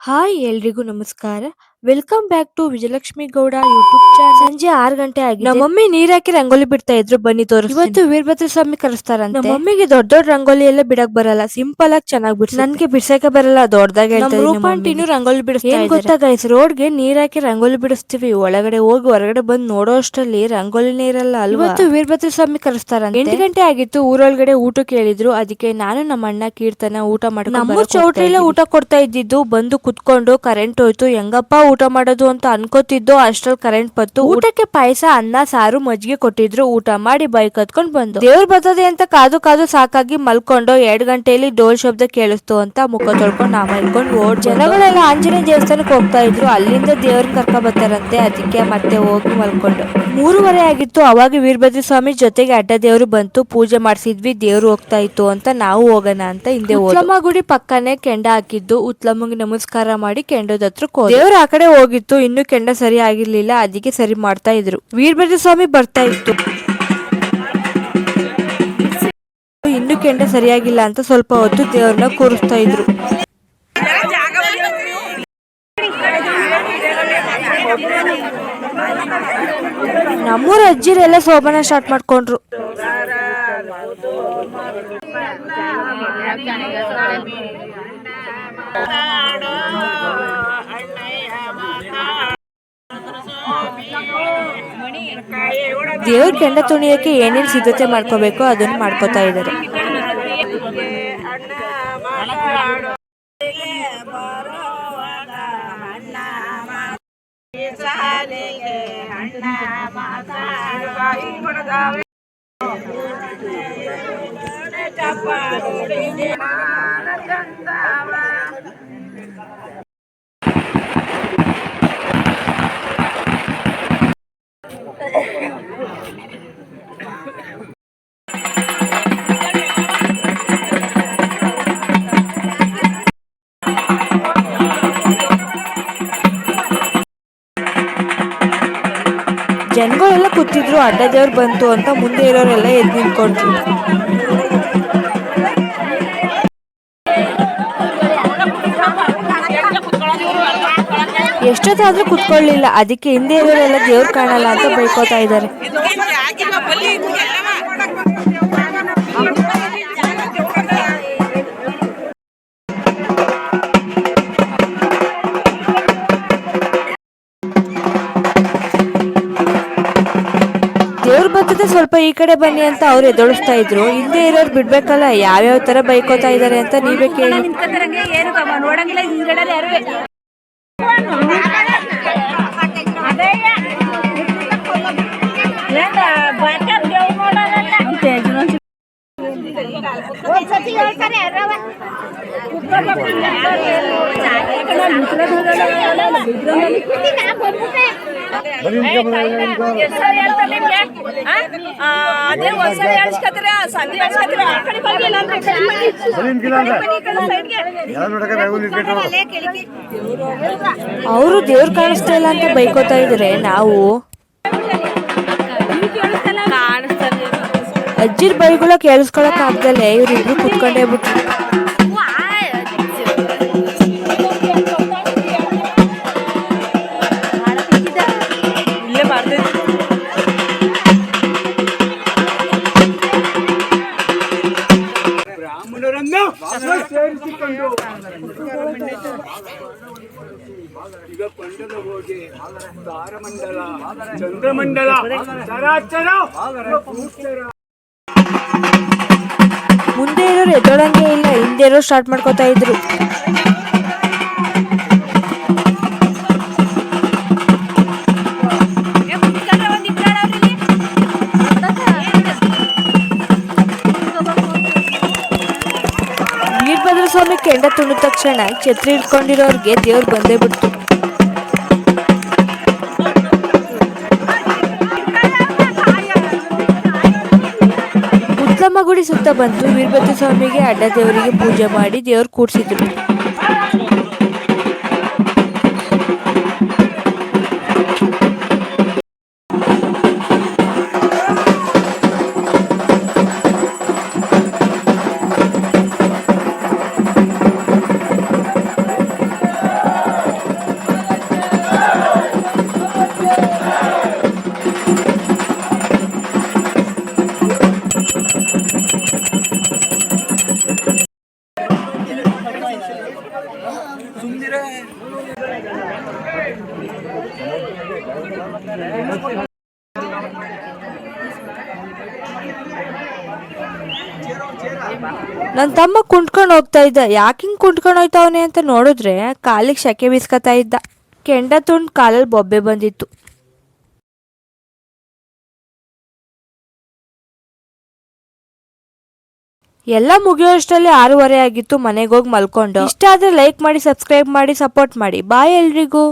Hi ಎಲ್ರಿಗೂ ನಮಸ್ಕಾರ. Welcome back to Vijayalakshmi Gowda YouTube channel. ಸಂಜೆ 6 ಗಂಟೆ ಆಗಿದೆ. ನಮ್ಮ ಮಮ್ಮಿ ನೀರ್ ಹಾಕಿ ರಂಗೋಲಿ ಬಿಡ್ತಾ ಇದ್ರು, ಬನ್ನಿ ತೋರಿಸ್ತೀನಿ. ಇವತ್ತು ವೀರಭದ್ರ ಸ್ವಾಮಿ ಕರೆಸ್ತಾರಂತೆ. ನಮ್ಮ ಮಮ್ಮಿಗೆ ದೊಡ್ಡ ದೊಡ್ಡ ರಂಗೋಲಿ ಎಲ್ಲ ಬಿಡಕ್ ಬರಲ್ಲ, ಸಿಂಪಲ್ ಆಗಿ ಚೆನ್ನಾಗಿ ಬಿಡ್ತಾರೆ. ನನ್ಗೆ ಬಿಡ್ಸಕ್ಕೆ ಬರಲ್ಲ, ದೊಡ್ಡದಾಗಿ ಹೇಳ್ತಾ ಇದ್ದೀನಿ. ರೂಪಾಂಟಿನೂ ರಂಗೋಲಿ ಬಿಡಿಸ್ತಾ ಇದ್ದಾರೆ. ಏನ್ ಗೊತ್ತಾ ಗೈಸ್, ರೋಡ್ಗೆ ನೀರ್ ಹಾಕಿ ರಂಗೋಲಿ ಬಿಡಿಸ್ತೀವಿ, ಒಳಗಡೆ ಹೋಗಿ ಹೊರಗಡೆ ಬಂದು ನೋಡೋ ಅಷ್ಟರಲ್ಲಿ ರಂಗೋಲಿನೇ ಇರಲ್ಲ ಅಲ್ವಾ. ಇವತ್ತು ವೀರಭದ್ರ ಸ್ವಾಮಿ ಕರೆಸ್ತಾರಂತೆ. 8 ಗಂಟೆ ಆಗಿತ್ತು, ಊರೊಳಗಡೆ ಊಟಕ್ಕೆ ಹೇಳಿದ್ರು. ಅದಕ್ಕೆ ನಾನು ನಮ್ಮ ಅಣ್ಣ ಕೀರ್ತನ ಊಟ ಮಾಡ್ಕೊಂಡು ನಮ್ಮ ಚೌಟ್ರಿಲೇ ಊಟ ಕೊಡ್ತಾ ಇದ್ದಿದ್ದು. ಬಂದು ಕುತ್ಕೊಂಡು ಕರೆಂಟ್ ಹೋಯ್ತು, ಹೆಂಗಪ್ಪ ಊಟ ಮಾಡೋದು ಅಂತ ಅನ್ಕೋತಿದ್ದೋ ಅಷ್ಟ್ರಲ್ಲಿ ಕರೆಂಟ್ ಬಂತು. ಊಟಕ್ಕೆ ಪಾಯಸ, ಅನ್ನ, ಸಾರು, ಮಜ್ಜಿಗೆ ಕೊಟ್ಟಿದ್ರು. ಊಟ ಮಾಡಿ ಬೈಕ್ ಹತ್ಕೊಂಡ್ ಬಂದು ದೇವ್ರು ಬರ್ತದೆ ಅಂತ ಕಾದು ಕಾದು ಸಾಕಾಗಿ ಮಲ್ಕೊಂಡು 2 ಗಂಟೆಯಲ್ಲಿ ಡೋಲ್ ಶಬ್ದ ಕೇಳಿಸ್ತು ಅಂತ ಮುಖ ತೊಳ್ಕೊಂಡು ನಾಮ ಇಟ್ಕೊಂಡು ಜನಗಳೆಲ್ಲ ಆಂಜನೇಯ ದೇವಸ್ಥಾನಕ್ಕೆ ಹೋಗ್ತಾ ಇದ್ರು. ಅಲ್ಲಿಂದ ದೇವ್ರನ್ನ ಕರ್ಕೊಂಡ್ ಬರ್ತಾರಂತೆ, ಅದಕ್ಕೆ ಮತ್ತೆ ಹೋಗಿ ಮಲ್ಕೊಂಡು 3:30 ಆಗಿತ್ತು. ಅವಾಗ ವೀರಭದ್ರ ಸ್ವಾಮಿ ಜೊತೆಗೆ ಅಡ್ಡ ದೇವ್ರು ಬಂತು, ಪೂಜೆ ಮಾಡಿಸಿದ್ವಿ. ದೇವ್ರು ಹೋಗ್ತಾ ಇತ್ತು ಅಂತ ನಾವು ಹೋಗೋಣ ಅಂತ ಹಿಂದೆ ಉತ್ಲಮ್ಮ ಗುಡಿ ಪಕ್ಕನೆ ಕೆಂಡ ಹಾಕಿದ್ದು. ಉತ್ಲಮ್ಮಗೆ ನಮಸ್ಕಾರ ಮಾಡಿ ಕೆಂಡದ ಹತ್ರಕ್ಕೆ ಹೋದ. ದೇವ್ರು ಆ ಕಡೆ ಹೋಗಿತ್ತು, ಇನ್ನು ಕೆಂಡ ಸರಿ ಆಗಿರ್ಲಿಲ್ಲ, ಅದಕ್ಕೆ ಸರಿ ಮಾಡ್ತಾ ಇದ್ರು. ವೀರಭದ್ರ ಸ್ವಾಮಿ ಬರ್ತಾ ಇತ್ತು, ಇನ್ನು ಕೆಂಡ ಸರಿಯಾಗಿಲ್ಲ ಅಂತ ಸ್ವಲ್ಪ ಹೊತ್ತು ದೇವ್ರನ್ನ ಕೂರಿಸ್ತಾ ಇದ್ರು. ನಮ್ಮೂರ ಅಜ್ಜಿರೆಲ್ಲ ಶೋಭನ ಸ್ಟಾರ್ಟ್ ಮಾಡ್ಕೊಂಡ್ರು. ದೇವ್ರ ಕೆಂಡ ತುಣಿಯಕ್ಕೆ ಏನೇನು ಸಿದ್ಧತೆ ಮಾಡ್ಕೋಬೇಕು ಅದನ್ನು ಮಾಡ್ಕೋತಾ ಇದ್ದಾರೆ. ಜನಗಳೆಲ್ಲ ಕೂತಿದ್ರು. ಅಡ್ಡ ದೇವ್ರು ಬಂತು ಅಂತ ಮುಂದೆ ಇರೋರೆಲ್ಲ ಎದ್ದು ನಿಂತ್ಕೊಂಡ್ರು. ಎಷ್ಟೊತ್ತಾದ್ರೂ ಕುತ್ಕೊಳ್ಳಿಲ್ಲ, ಅದಕ್ಕೆ ಹಿಂದೆ ಇರೋರೆಲ್ಲ ದೇವ್ರು ಕಾಣಲ್ಲ ಅಂತ ಬೈಕೋತಾ ಇದ್ದಾರೆ. ದೇವ್ರ ಬರ್ತದೆ, ಸ್ವಲ್ಪ ಈ ಕಡೆ ಬನ್ನಿ ಅಂತ ಅವ್ರು ಎದೊಳಿಸ್ತಾ ಇದ್ರು. ಹಿಂದೆ ಇರೋರು ಬಿಡ್ಬೇಕಲ್ಲ, ಯಾವ್ಯಾವ ತರ ಬೈಕೋತಾ ಇದಾರೆ ಅಂತ ನೀವೇ ಕೇಳಿ. ಅವರು ದೇವ್ರು ಕಾಣಿಸ್ತಾ ಇಲ್ಲ ಅಂತ ಬೈಕೋತಾ ಇದ್ರೆ ನಾವು ಅಜ್ಜಿರ್ ಬೈಗಳ ಕೇಳಿಸ್ಕೊಳಕ್ ಆಗ್ದಲೆ ಇವ್ರಿಬ್ರು ಕುತ್ಕೊಂಡೇ ಬಿಟ್ರು. ಈಗ ಕೊಂಡದ ಹೋಗಿ ತಾರಮಂಡಲ ಚಂದ್ರಮಂಡಲ ಚರಾಚರ ಮುಂದೆ ಇರೋರು ಎದ್ದೋಳಂಗೆ ಇಲ್ಲ, ಹಿಂದೆ ಇರೋ ಸ್ಟಾರ್ಟ್ ಮಾಡ್ಕೋತಾ ಇದ್ರು. ವೀರಭದ್ರ ಸ್ವಾಮಿ ಕೆಂಡ ತುಣಿದ ತಕ್ಷಣ ಛತ್ರಿ ಇಟ್ಕೊಂಡಿರೋರ್ಗೆ ದೇವ್ರು ಬಂದೇ ಬಿಡ್ತು. ಉತ್ಲಮ್ಮ ಗುಡಿ ಸುತ್ತ ಬಂತು. ವೀರಭದ್ರ ಸ್ವಾಮಿಗೆ ಅಡ್ಡ ದೇವರಿಗೆ ಪೂಜೆ ಮಾಡಿ ದೇವ್ರು ಕೂಡ್ಸಿದ್ರು. ನನ್ ತಮ್ಮ ಕುಂಟ್ಕೊಂಡ್ ಹೋಗ್ತಾ ಇದ್ದ. ಯಾಕೆ ಹಿಂಗ್ ಕುಂಟ್ಕೊಂಡ್ ಹೋಯ್ತವನೆ ಅಂತ ನೋಡಿದ್ರೆ ಕಾಲಿಗೆ ಶೆಕೆ ಬೀಸ್ಕೊತಾ ಇದ್ದ. ಕೆಂಡ ತುಂಡ್ ಕಾಲಲ್ಲಿ ಬೊಬ್ಬೆ ಬಂದಿತ್ತು. ಎಲ್ಲ ಮುಗಿಯೋಷ್ಟರಲ್ಲಿ 6:30 ಆಗಿತ್ತು. ಮನೆಗೆ ಹೋಗಿ ಮಲ್ಕೊಂಡು. ಇಷ್ಟ ಆದ್ರೆ ಲೈಕ್ ಮಾಡಿ, ಸಬ್ಸ್ಕ್ರೈಬ್ ಮಾಡಿ, ಸಪೋರ್ಟ್ ಮಾಡಿ. ಬಾಯ್ ಎಲ್ರಿಗೂ.